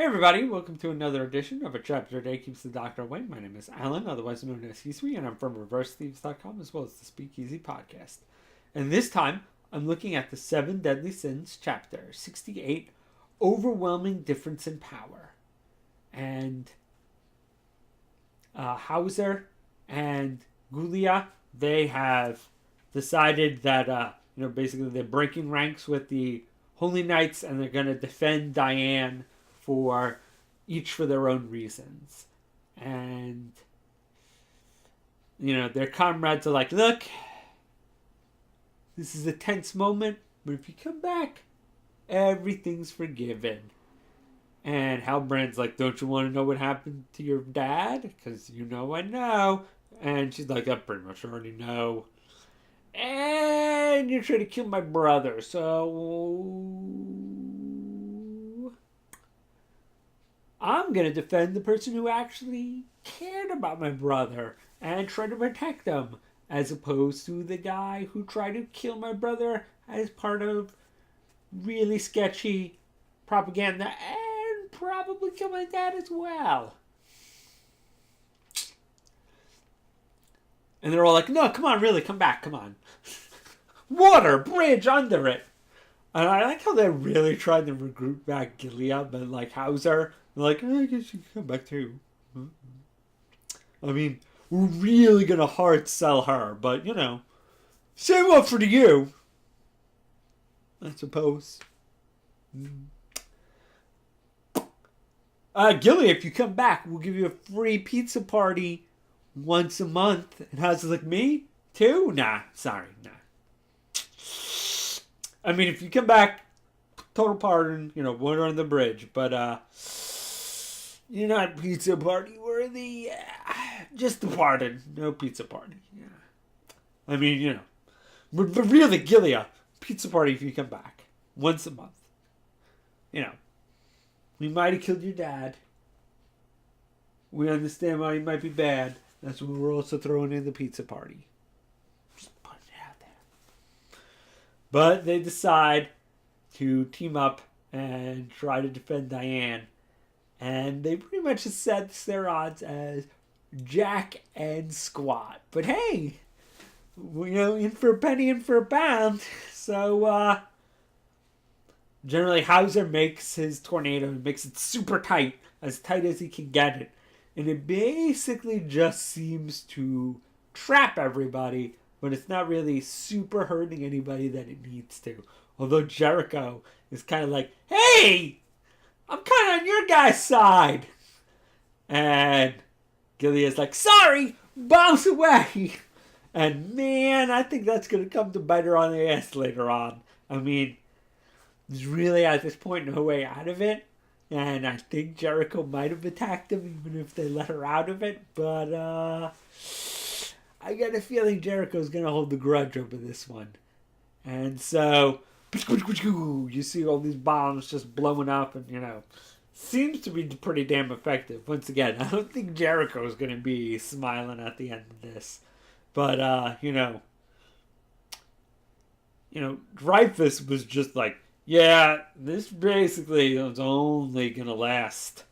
Hey everybody, welcome to another edition of A Chapter a Day Keeps the Doctor Away. My name is Alan, otherwise known as Hisui, and I'm from ReverseThieves.com as well as the Speakeasy Podcast. And this time, I'm looking at the 7 Deadly Sins, Chapter 68, Overwhelming Difference in Power. And Hauser and Gulia, they have decided that, basically they're breaking ranks with the Holy Knights and they're going to defend Diane for each for their own reasons. And, their comrades are like, look, this is a tense moment, but if you come back, everything's forgiven. And Halbrand's like, don't you want to know what happened to your dad? Because I know. And she's like, I pretty much already know. And you're trying to kill my brother, so I'm going to defend the person who actually cared about my brother and try to protect him, as opposed to the guy who tried to kill my brother as part of really sketchy propaganda and probably kill my dad as well. And they're all like, no, come on, really, come back, come on. Water, bridge, under it. And I like how they're really trying to recruit back Gilead, but like Hauser, they're like, I guess you can come back too. I mean, we're really going to hard sell her, but, same offer to you, I suppose. Gilead, if you come back, we'll give you a free pizza party once a month. And Hauser's like, me? Too? Nah, sorry, nah. I mean, if you come back, total pardon, water on the bridge. But, you're not pizza party worthy. Just the pardon. No pizza party. Yeah. I mean, but really, Gilead, pizza party if you come back. Once a month. We might have killed your dad. We understand why he might be bad. That's why we're also throwing in the pizza party. Just putting it out there. But they decide to team up and try to defend Diane. And they pretty much assess their odds as Jack and Squat. But hey, in for a penny, in for a pound. So, generally Hauser makes his tornado and makes it super tight as he can get it. And it basically just seems to trap everybody, but it's not really super hurting anybody that it needs to. Although Jericho is kind of like, hey, I'm kind of on your guy's side. And Gilead's like, sorry, bounce away. And man, I think that's going to come to bite her on the ass later on. I mean, there's really at this point no way out of it. And I think Jericho might have attacked him even if they let her out of it. But I got a feeling Jericho's going to hold the grudge over this one. And so you see all these bombs just blowing up and, seems to be pretty damn effective. Once again, I don't think Jericho's going to be smiling at the end of this. But, Dreyfus was just like, yeah, this basically is only going to last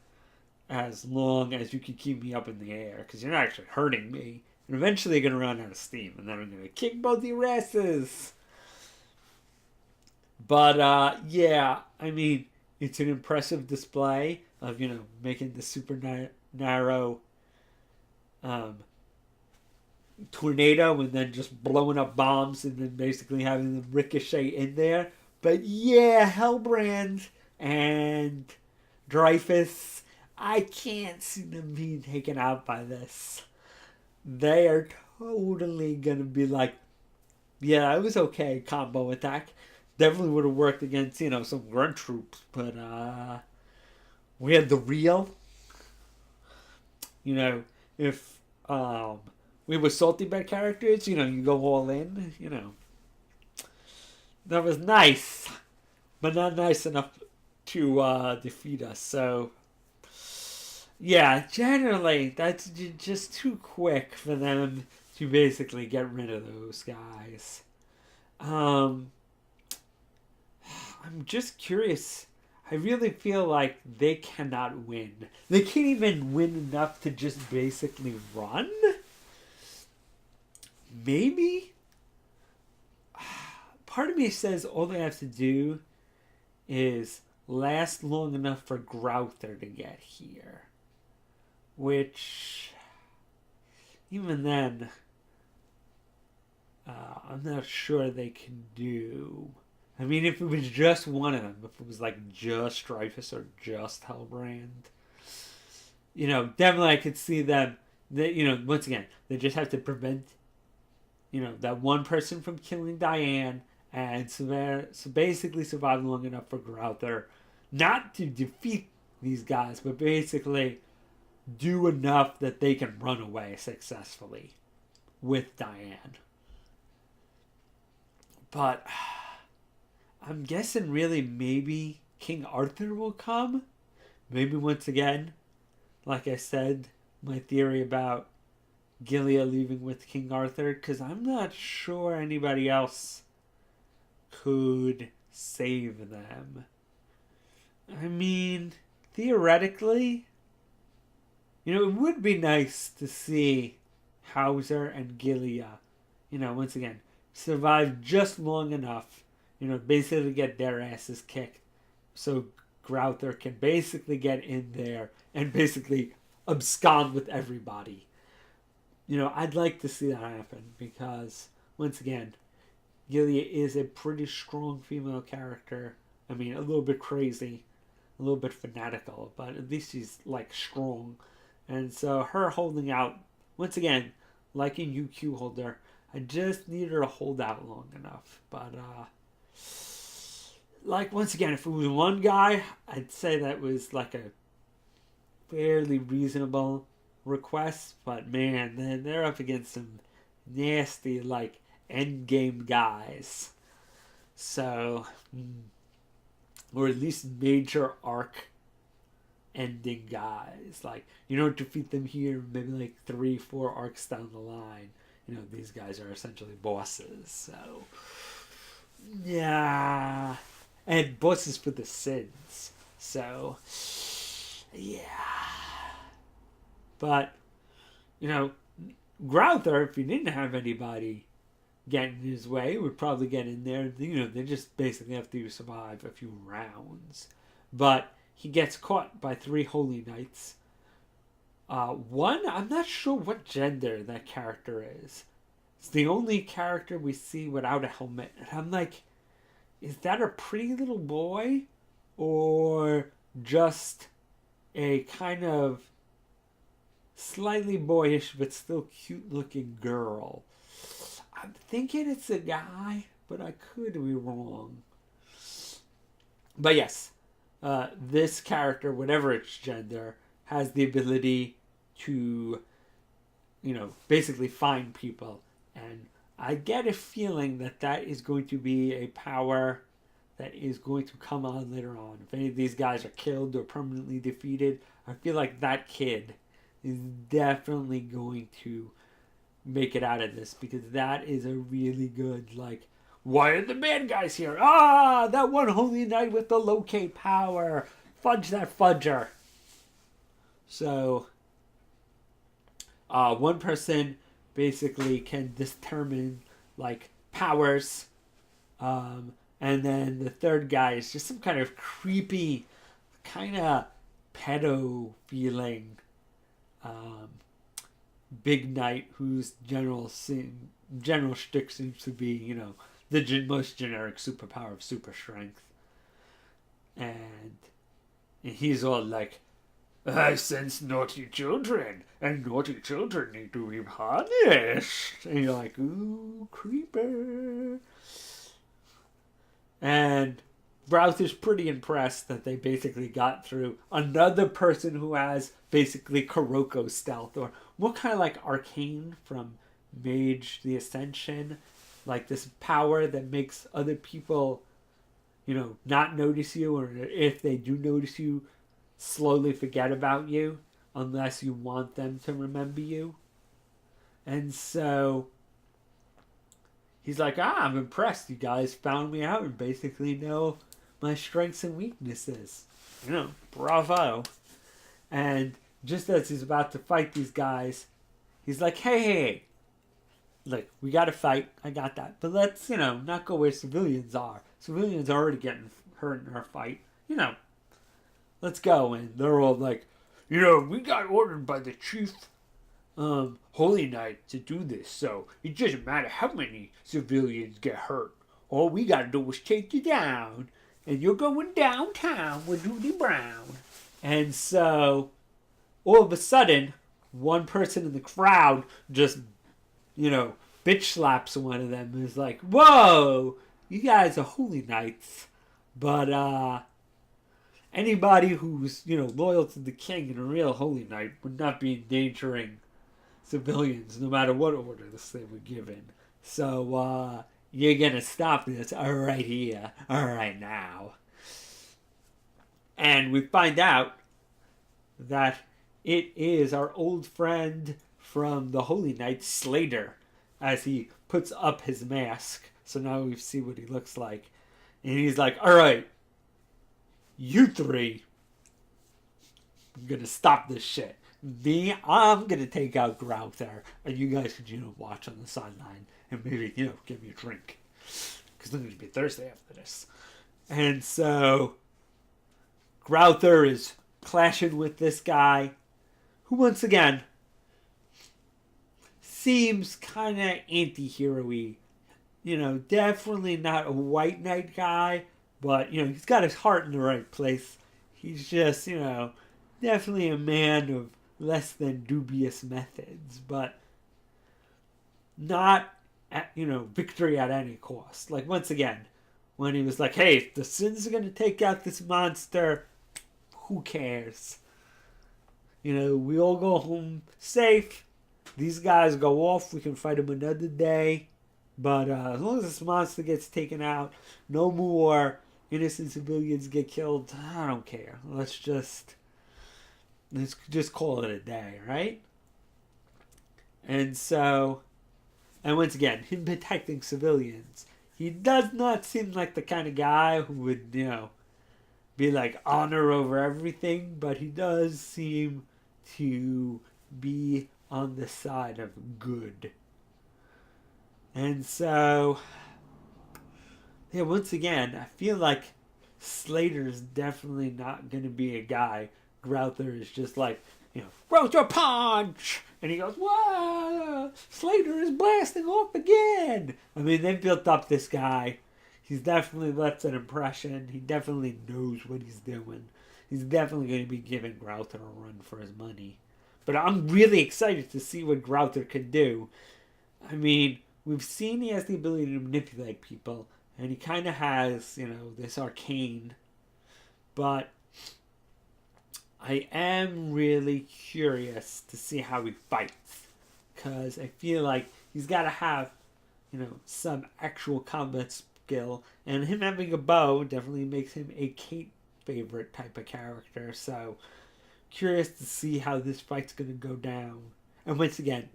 as long as you can keep me up in the air, because you're not actually hurting me. And eventually you're going to run out of steam, and then I'm going to kick both your asses. But, yeah, I mean, it's an impressive display of, making the super narrow tornado and then just blowing up bombs and then basically having them ricochet in there. But yeah, Halbrand and Dreyfus, I can't see them being taken out by this. They are totally going to be like, yeah, it was okay, combo attack. Definitely would have worked against, some grunt troops. But we had the real, if we were salty bad characters, you go all in, That was nice, but not nice enough to defeat us. So, yeah, generally, that's just too quick for them to basically get rid of those guys. I'm just curious. I really feel like they cannot win. They can't even win enough to just basically run. Maybe? Part of me says all they have to do is last long enough for Grouther to get here. Which, even then, I'm not sure they can do. I mean, if it was just one of them, if it was like just Dreyfus or just Hellbrand, definitely I could see them. That once again, they just have to prevent, that one person from killing Diane, and so basically survive long enough for Grouther, not to defeat these guys, but basically do enough that they can run away successfully with Diane. But I'm guessing really maybe King Arthur will come. Maybe once again, like I said, my theory about Gilead leaving with King Arthur, because I'm not sure anybody else could save them. I mean, theoretically, it would be nice to see Hauser and Gilead, once again, survive just long enough, basically get their asses kicked so Grouther can basically get in there and basically abscond with everybody. I'd like to see that happen because, once again, Gilead is a pretty strong female character. I mean, a little bit crazy, a little bit fanatical, but at least she's, strong. And so her holding out, once again, like in UQ Holder, I just need her to hold out long enough. But, once again, if it was one guy, I'd say that was, a fairly reasonable request. But, man, they're up against some nasty, endgame guys. So, or at least major arc ending guys. You don't defeat them here, maybe 3-4 arcs down the line. These guys are essentially bosses. So, yeah. And bosses for the sins. So, yeah. But, Grouther, if he didn't have anybody getting in his way, would probably get in there. They just basically have to survive a few rounds. But he gets caught by 3 Holy Knights. One, I'm not sure what gender that character is. It's the only character we see without a helmet. And I'm like, is that a pretty little boy? Or just a kind of slightly boyish but still cute looking girl? I'm thinking it's a guy, but I could be wrong. But yes, this character, whatever its gender, has the ability to, basically find people. And I get a feeling that is going to be a power that is going to come on later on. If any of these guys are killed or permanently defeated, I feel like that kid is definitely going to make it out of this, because that is a really good, why are the bad guys here? That one Holy Knight with the locate power. Fudge that fudger. So, one person basically can determine, powers. And then the third guy is just some kind of creepy, kind of pedo feeling big knight whose general shtick seems to be, the most generic superpower of super strength. And he's all like, I sense naughty children, and naughty children need to be punished. And you're like, ooh, creeper. And Routh is pretty impressed that they basically got through another person who has basically Kuroko stealth, or more kind of Arcane from Mage the Ascension. This power that makes other people, not notice you, or if they do notice you, slowly forget about you unless you want them to remember you. And so he's like, I'm impressed. You guys found me out and basically know my strengths and weaknesses. Bravo. And just as he's about to fight these guys, he's like, hey. Like, we gotta fight. I got that. But let's, not go where civilians are. Civilians are already getting hurt in our fight. Let's go. And they're all like, we got ordered by the chief Holy Knight to do this. So it doesn't matter how many civilians get hurt. All we gotta do is take you down. And you're going downtown with Judy Brown. And so, all of a sudden, one person in the crowd just bitch slaps one of them and is like, whoa, you guys are holy knights. But, anybody who's, loyal to the king and a real holy knight would not be endangering civilians, no matter what orders they were given. So, you're gonna stop this right here, right now. And we find out that it is our old friend from the Holy Knight, Slater, as he puts up his mask. So now we see what he looks like. And he's like, all right, you three, I'm going to stop this shit. Me, I'm going to take out Grouther. And you guys can, watch on the sideline and maybe, give me a drink. Because I'm going to be thirsty after this. And so Grouther is clashing with this guy, who once again seems kind of anti-hero-y. Definitely not a white knight guy, but, he's got his heart in the right place. He's just, definitely a man of less than dubious methods, but not, victory at any cost. Like, once again, when he was like, hey, if the Sins are going to take out this monster, who cares? We all go home safe. These guys go off. We can fight them another day. But as long as this monster gets taken out, no more innocent civilians get killed. I don't care. Let's just call it a day, right? And so, and once again, him protecting civilians. He does not seem like the kind of guy who would, be like honor over everything. But he does seem to be on the side of good. And so, once again, I feel like Slater's definitely not going to be a guy. Grouther is just like, Grouther punch! And he goes, whoa! Slater is blasting off again! I mean, they've built up this guy. He's definitely left an impression. He definitely knows what he's doing. He's definitely going to be giving Grouther a run for his money. But I'm really excited to see what Grouther can do. I mean, we've seen he has the ability to manipulate people. And he kind of has, this arcane. But I am really curious to see how he fights. Because I feel like he's got to have, some actual combat skill. And him having a bow definitely makes him a Kate favorite type of character. So, curious to see how this fight's going to go down. And once again,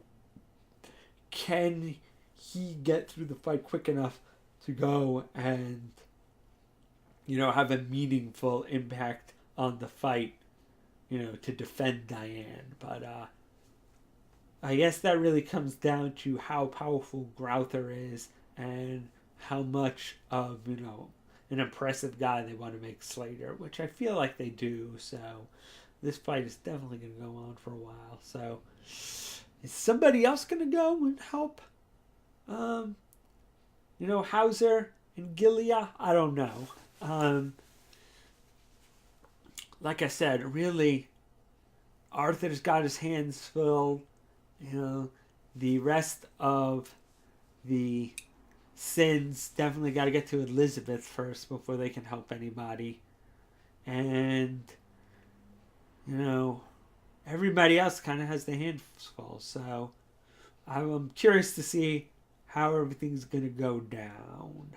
can he get through the fight quick enough to go and, have a meaningful impact on the fight, to defend Diane. But I guess that really comes down to how powerful Grouther is and how much of, an impressive guy they want to make Slater, which I feel like they do. So this fight is definitely going to go on for a while. So is somebody else going to go and help? Hauser and Gilia? I don't know. Like I said, really, Arthur's got his hands full. The rest of the Sins definitely got to get to Elizabeth first before they can help anybody. And, everybody else kind of has their hands full. So I'm curious to see how everything's going to go down.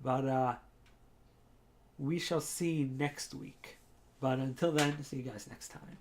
But we shall see next week. But until then, see you guys next time.